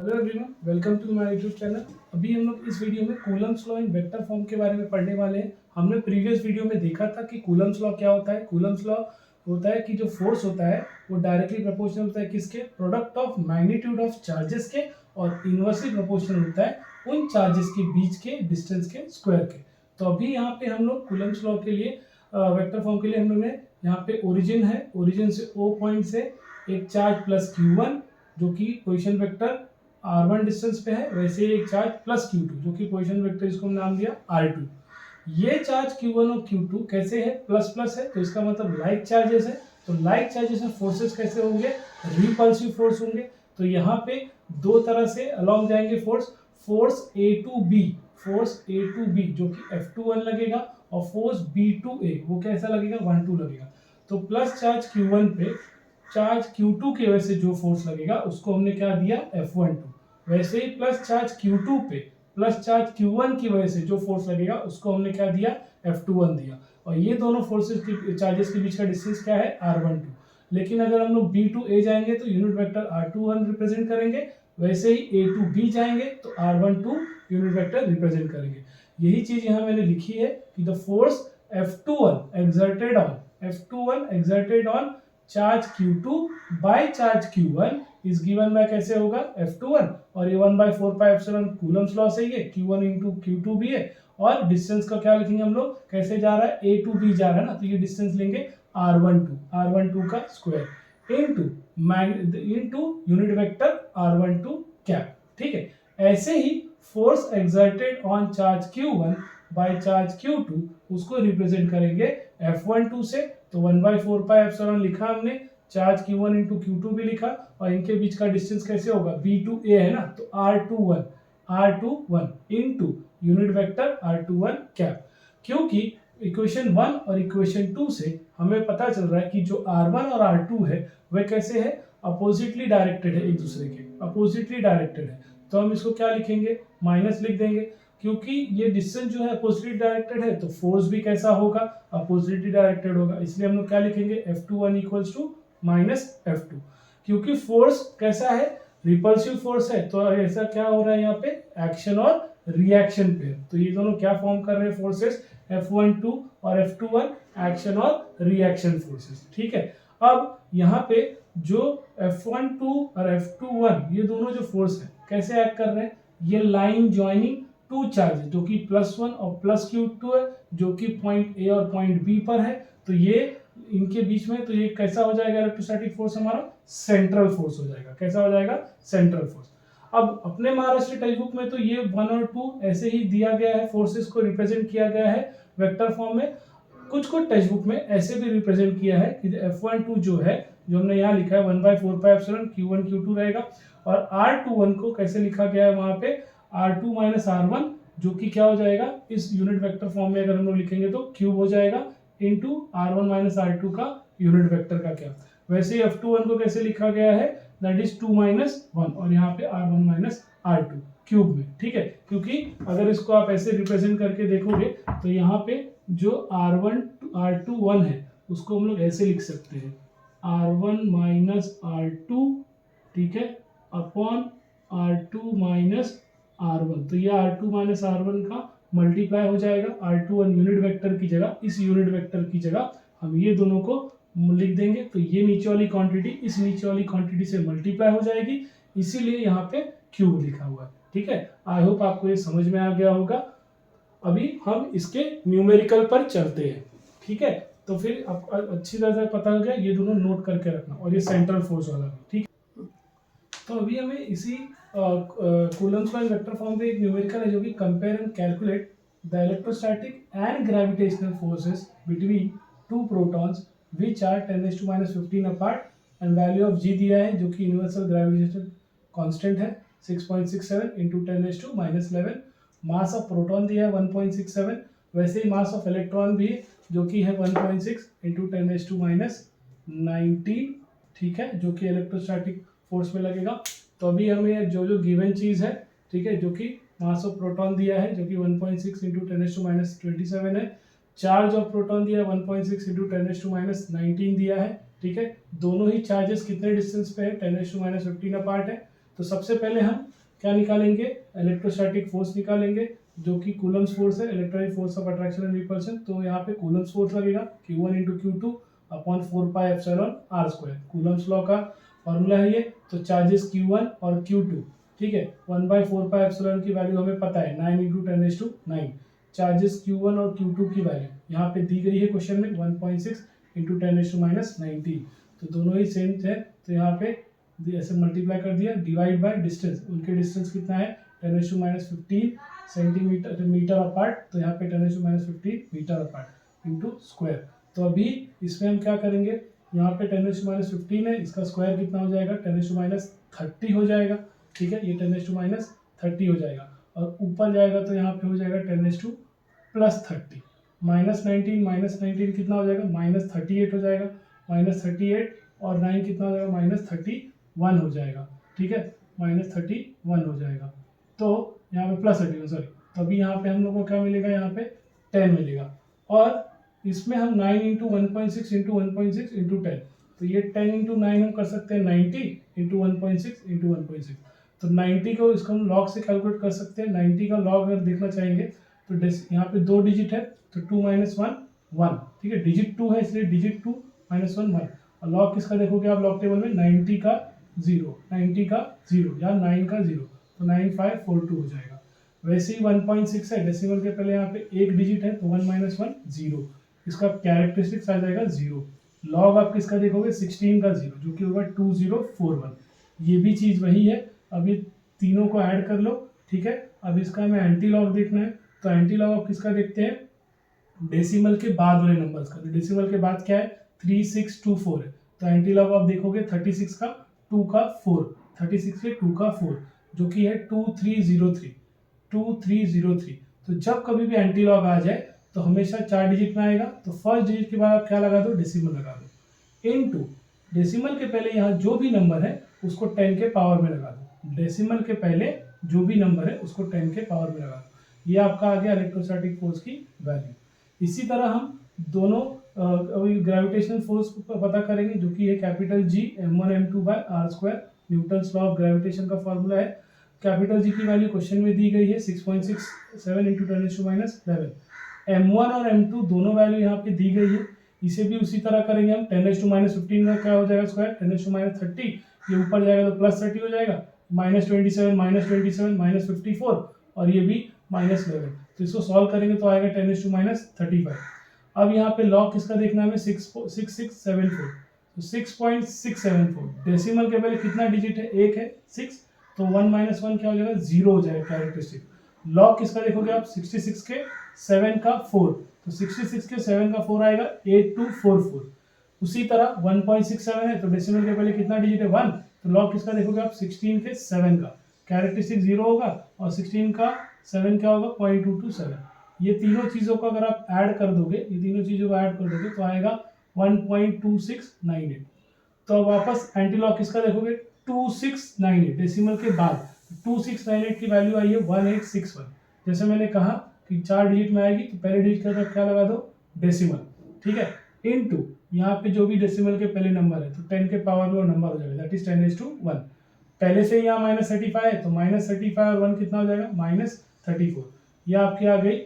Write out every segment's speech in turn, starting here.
Hello everyone, welcome to my YouTube channel. अभी हम लोग इस वीडियो में Coulomb's law in vector form के बारे में पढ़ने वाले हैं। हमने प्रीवियस वीडियो में देखा था कि कूलम्ब्स लॉ क्या होता है। कूलम्ब्स लॉ होता है कि जो फोर्स होता है वो डायरेक्टली प्रोपोर्शनल होता है किसके, product of magnitude of charges के, और इनवर्सली प्रोपोर्शनल होता है उन चार्जेस के बीच के डिस्टेंस के स्क्वायर के। तो अभी यहाँ पे हम लोग कूलम्ब्स लॉ के लिए वेक्टर फॉर्म के लिए हम लोग ने यहाँ पे ओरिजिन है, ओरिजिन से ओ पॉइंट से एक चार्ज प्लस Q1 जो कि पोजीशन वेक्टर r1 डिस्टेंस पे है, वैसे ही एक चार्ज प्लस Q2 जो कि पोजीशन वेक्टर, इसको नाम दिया r2। ये चार्ज Q1 और Q2 कैसे है, प्लस प्लस है, तो इसका मतलब लाइक चार्जेस है। तो लाइक चार्जेस में फोर्सेस कैसे होंगे, रिपल्सिव फोर्स होंगे। तो यहाँ पे दो तरह से अलॉन्ग जाएंगे force, force A to B, force A to B जो कि F21 लगेगा, और फोर्स B टू A वो कैसा लगेगा, 1-2 लगेगा। तो प्लस चार्ज Q1 पे चार्ज Q2 की वजह से जो फोर्स लगेगा उसको हमने क्या दिया, F12। वैसे ही प्लस चार्ज Q2 पे प्लस चार्ज Q1 की वजह से जो फोर्स लगेगा उसको हमने क्या दिया, F21 दिया। और ये दोनों फोर्सेस की चार्जेस के बीच का डिस्टेंस क्या है, R12। लेकिन अगर हम लोग B टू A जाएंगे तो यूनिट वेक्टर R21 रिप्रेजेंट करेंगे, वैसे ही A टू B जाएंगे तो R12 यूनिट वेक्टर रिप्रेजेंट करेंगे। यही चीज यहाँ मैंने लिखी है कि the force F21 exerted on charge Q2 by charge Q1 is given by, कैसे होगा, F21, और ये 1/4πε कूलम्ब्स लॉ से ही है, Q1 इंटू Q2 भी है। और डिस्टेंस का क्या लिखेंगे हम लोग, कैसे जा रहा है, A टू B जा रहा है ना, तो ये डिस्टेंस लेंगे R12 का square into unit vector R12 cap. ठीक है, ऐसे ही force exerted on charge Q1 by charge Q2 उसको रिप्रेजेंट करेंगे F12 से। तो 1/4πε लिखा हमने, चार्ज Q1 इंटू Q2 भी लिखा, और इनके बीच का डिस्टेंस कैसे होगा, B टू A है ना, तो R21 into unit vector R21 cap. क्योंकि इक्वेशन 1 और इक्वेशन 2 से हमें पता चल रहा है कि जो R1 और R2 है वह कैसे है, अपोजिटली डायरेक्टेड है, एक दूसरे के अपोजिटली डायरेक्टेड है। तो हम इसको क्या लिखेंगे, माइनस लिख देंगे, क्योंकि ये डिस्टेंस जो है अपोजिटली डायरेक्टेड है तो फोर्स भी कैसा होगा, अपोजिटली डायरेक्टेड होगा। इसलिए हम लोग क्या लिखेंगे, F21 equals to minus F2। क्योंकि फोर्स कैसा है, रिपल्सिव फोर्स है, तो ऐसा क्या हो रहा है यहाँ पे, एक्शन और रिएक्शन पे। तो ये दोनों क्या फॉर्म कर रहे हैं फोर्सेस, F12 और F21, एक्शन और रिएक्शन फोर्सेस। ठीक है, अब यहाँ पे जो F12 और F21 ये दोनों जो फोर्स है कैसे एक्ट कर रहे हैं, ये लाइन ज्वाइनिंग टू चार्ज जो कि +1 और +Q2 है, जो कि पॉइंट A और पॉइंट B पर है। तो ये इनके बीच में, तो ये कैसा हो जाएगा, इलेक्ट्रोस्टैटिक फोर्स हमारा सेंट्रल फोर्स हो जाएगा। कैसा हो जाएगा, सेंट्रल फोर्स। अब अपने महाराष्ट्र टेक्स्ट बुक में तो ये 1 और 2 ऐसे ही दिया गया है, फोर्सेस को रिप्रेजेंट किया गया है वेक्टर फॉर्म में। कुछ कुछ टेक्स्ट बुक में ऐसे भी रिप्रेजेंट किया है कि F12 जो है, जो हमने यहाँ लिखा है 1/4πε Q1 Q2 रहेगा, और R21 को कैसे लिखा गया है वहां पे, R2 माइनस R1 जो कि क्या हो जाएगा, इस यूनिट वेक्टर फॉर्म में अगर हम लोग लिखेंगे तो क्यूब हो जाएगा इंटू R1 माइनस R2 का यूनिट वेक्टर का क्या। वैसे ही F21 को कैसे लिखा गया है, दैट इज 2 माइनस 1, और यहाँ पे R1 माइनस R2 क्यूब में। ठीक है, क्योंकि अगर इसको आप ऐसे रिप्रेजेंट करके देखोगे तो यहाँ पे जो R21 है उसको हम लोग ऐसे लिख सकते हैं, R1 माइनस R2, ठीक है, अपॉन R2 माइनस R1। तो ये R2 माइनस R1 का मल्टीप्लाई हो जाएगा, R21 यूनिट वेक्टर की जगह, इस यूनिट वेक्टर की जगह हम ये दोनों को लिख देंगे। तो ये नीचे वाली क्वांटिटी इस नीचे वाली क्वांटिटी से मल्टीप्लाई हो जाएगी, इसीलिए यहाँ पे क्यूब लिखा हुआ है। ठीक है, आई होप आपको ये समझ में आ गया होगा। अभी हम इसके न्यूमेरिकल पर चलते हैं। ठीक है, तो फिर आपको अच्छी तरह से पता हो गया, ये दोनों नोट करके रखना, और ये सेंट्रल फोर्स वाला भी। ठीक, तो अभी हमें इसी Coulomb's law in vector form पे एक न्यूमेरिकल है जो कि compare and calculate the electrostatic and gravitational forces between two protons which are 10⁻⁻15 apart, and value of G दिया है जो कि यूनिवर्सल ग्रेविटेशन कांस्टेंट है 6.67 इंटू 10⁻11। मास ऑफ प्रोटॉन दिया है 1.67, वैसे ही मास ऑफ इलेक्ट्रॉन भी जो कि है 1.6 इंटू 10⁻19। ठीक है, जो कि इलेक्ट्रोस्टैटिक फोर्स में लगेगा। तो अभी हमें जो जो गिवन चीज है, ठीक है, जो कि मास ऑफ प्रोटॉन दिया है जो कि 1.6 इंटू 10⁻27 है, चार्ज ऑफ प्रोटॉन दिया है 1.6 इंटू 10⁻19 दिया है। ठीक है, दोनों ही चार्जेस कितने डिस्टेंस पे है, 10⁻15 अपार्ट है। तो सबसे पहले हम क्या निकालेंगे, इलेक्ट्रोस्टैटिक फोर्स निकालेंगे जो कि कूलम्स फोर्स है, electronic force of attraction and repulsion. तो यहाँ पे कूलम्स फोर्स लगेगा Q1 × Q2 upon 4πε r²। Coulomb's law का फॉर्मूला है ये। तो चार्जेस Q1 और Q2, ठीक है, 1/4πε की वैल्यू हमें पता है 9 × 10⁹। चार्जेस Q1 और Q2 की वैल्यू यहाँ पे दी गई है क्वेश्चन में 1.6 × 10⁻⁹। तो दोनों ही सेम है, तो यहाँ पे ऐसे मल्टीप्लाई कर दिया, डिवाइड बाय डिस्टेंस। उनके डिस्टेंस कितना है 10⁻15 सेंटीमीटर मीटर अपार्ट, तो यहाँ पे 10⁻15 मीटर अपार्ट इंटू स्क्वायर। तो अभी इसमें हम क्या करेंगे, यहाँ पे 10⁻15 है, इसका स्क्वायर कितना हो जाएगा 10⁻30 हो जाएगा, ठीक है, ये 10⁻30 हो जाएगा। और ऊपर जाएगा तो यहाँ पे हो जाएगा 10⁻+30 -19 कितना हो जाएगा -38 हो जाएगा, -38 और 9 कितना हो जाएगा -31 हो जाएगा, ठीक है, -31 हो जाएगा। तो यहाँ पे +31 सॉरी, तभी यहाँ पे हम लोग को क्या मिलेगा, यहाँ पे 10 मिलेगा। और इसमें हम 9 × 1.6 × 1.6 × 10, तो ये 10 × 9 हम कर सकते हैं 90 × 1.6 × 1.6। तो 90 को इसको हम लॉग से कैलकुलेट कर सकते हैं। 90 का लॉग अगर देखना चाहेंगे तो यहाँ पे 2 डिजिट है, तो 2 - 1 1, ठीक है, डिजिट 2 है इसलिए डिजिट 2 - 1 1। और लॉग किसका देखोगे आप लॉग टेबल में 90 का 0 या 9 का 0, तो 9542 हो जाएगा। वैसे ही 1.6 है, डेसिमल के पहले यहाँ पे एक डिजिट है, तो 1 - 1 0, इसका कैरेक्टरिस्टिक्स आ जाएगा 0। लॉग आप किसका देखोगे 16 का 0, जो कि होगा 2041। ये भी चीज़ वही है। अब ये तीनों को ऐड कर लो, ठीक है। अब इसका हमें एंटी लॉग देखना है, तो एंटी लॉग आप किसका देखते हैं, डेसिमल के बाद वाले नंबर्स का। तो डेसिमल के बाद क्या है 3624 है, तो एंटी लॉग आप देखोगे 36 का 2 का 4, 36 के 2 का 4, जो कि है 2303। तो जब कभी भी एंटी लॉग आ जाए तो हमेशा 4 डिजिट में आएगा, तो फर्स्ट डिजिट के बाद आप क्या लगा दो, डेसिमल लगा दो, इनटू डेसिमल के पहले यहाँ जो भी नंबर है उसको 10 के पावर में लगा दो। डेसिमल के पहले जो भी नंबर है उसको 10 के पावर में लगा दो। ये आपका आ गया इलेक्ट्रोस्टैटिक फोर्स की वैल्यू। इसी तरह हम दोनों अभी ग्रेविटेशनल फोर्स को पता करेंगे, जो कि है capital G m1 m2/r²। Newton's law of gravitation का फॉर्मूला है। कैपिटल G की वैल्यू क्वेश्चन में दी गई है 6.67 × 10⁻11। m1 और m2 दोनों वैल्यू यहाँ पे दी गई है। इसे भी उसी तरह करेंगे हम, 10⁻15 का क्या हो जाएगा स्क्वायर 10⁻30, ये ऊपर जाएगा तो +30 हो जाएगा, -27 -54, और ये भी -11। तो इसको सॉल्व करेंगे तो आएगा 10⁻35। अब यहाँ पे लॉग किसका देखना है हमें 6674, तो 6.674। डेसिमल के पहले कितना डिजिट है, एक है 6, तो 1 - 1 क्या हो जाएगा 0 हो जाएगा कैरेक्टरिस्टिक। लॉग किसका देखोगे आप 66 के 7 का 4, तो 66 के 7 का 4 आएगा 8244। उसी तरह 1.67 है, तो डेसिमल के पहले कितना डिजिट है 1, तो लॉग किसका देखोगे आप 16 के 7 का, कैरेक्टरिस्टिक 0 होगा, और 16 का 7 क्या होगा 0.227। ये तीनों चीज़ों को अगर आप ऐड कर दोगे, तो आएगा 1.2698। तो अब वापस एंटी लॉग किसका देखोगे 2698, डेसिमल के बाद 2698 की वैल्यू आई है 1861। जैसे मैंने कहा कि 4 डिजिट में आएगी, तो पहले डिजिट के साथ क्या लगा दो डेसिमल, ठीक है, इनटू यहाँ पे जो भी डेसिमल के पहले नंबर है, तो 10 के पावर में वो नंबर हो जाएगा, दैट इज 10⁻1। पहले से यहाँ -35 है, तो -35 और 1 कितना हो जाएगा -34। ये आपकी आ गई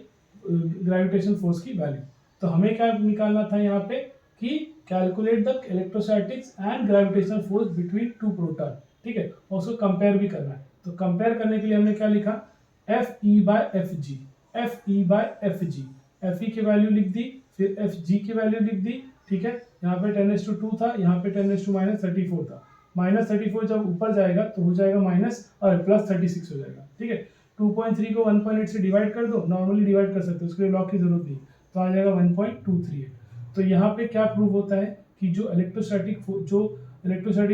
ग्रेविटेशन फोर्स की वैल्यू। तो हमें क्या निकालना था यहाँ पे कि calculate the electrostatics and gravitational force between two proton, ठीक है, और उसको कंपेयर भी करना है। तो कंपेयर करने के लिए हमने क्या लिखा FE/FG, FE/FG, FE की वैल्यू लिख दी, फिर FG की वैल्यू लिख दी, ठीक है। यहाँ पे 10⁻2 था, यहाँ पे 10⁻34 था। -34 जब ऊपर जाएगा तो हो जाएगा +36 हो जाएगा, ठीक है। 2.3 को 1.8 से डिवाइड कर दो, नॉर्मली डिवाइड कर सकते हो, उसके लिए लॉग की जरूरत नहीं, तो आ जाएगा 1.238। तो यहाँ पे क्या प्रूव होता है कि जो इलेक्ट्रोस्टैटिक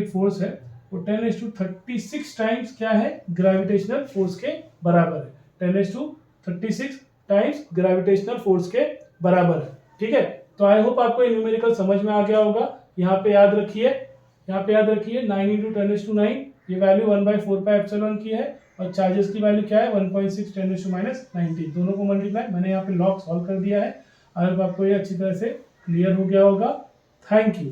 फोर्स है वो 10⁻36 टाइम्स क्या है ग्रेविटेशनल फोर्स के बराबर है, 10⁻36 टाइम्स ग्रेविटेशनल फोर्स के बराबर है, ठीक है। तो आई होप आपको ये न्यूमेरिकल समझ में आ गया होगा। यहाँ पे याद रखिए 9 × 10⁹, ये वैल्यू 1/4πε की है, और चार्जेस की वैल्यू क्या है 1.6 10⁻90। दोनों को मल्टीप्लाई, मैंने यहाँ पे लॉग सॉल्व कर दिया है। आई होप आपको ये अच्छी तरह से क्लियर हो गया होगा। Thank you.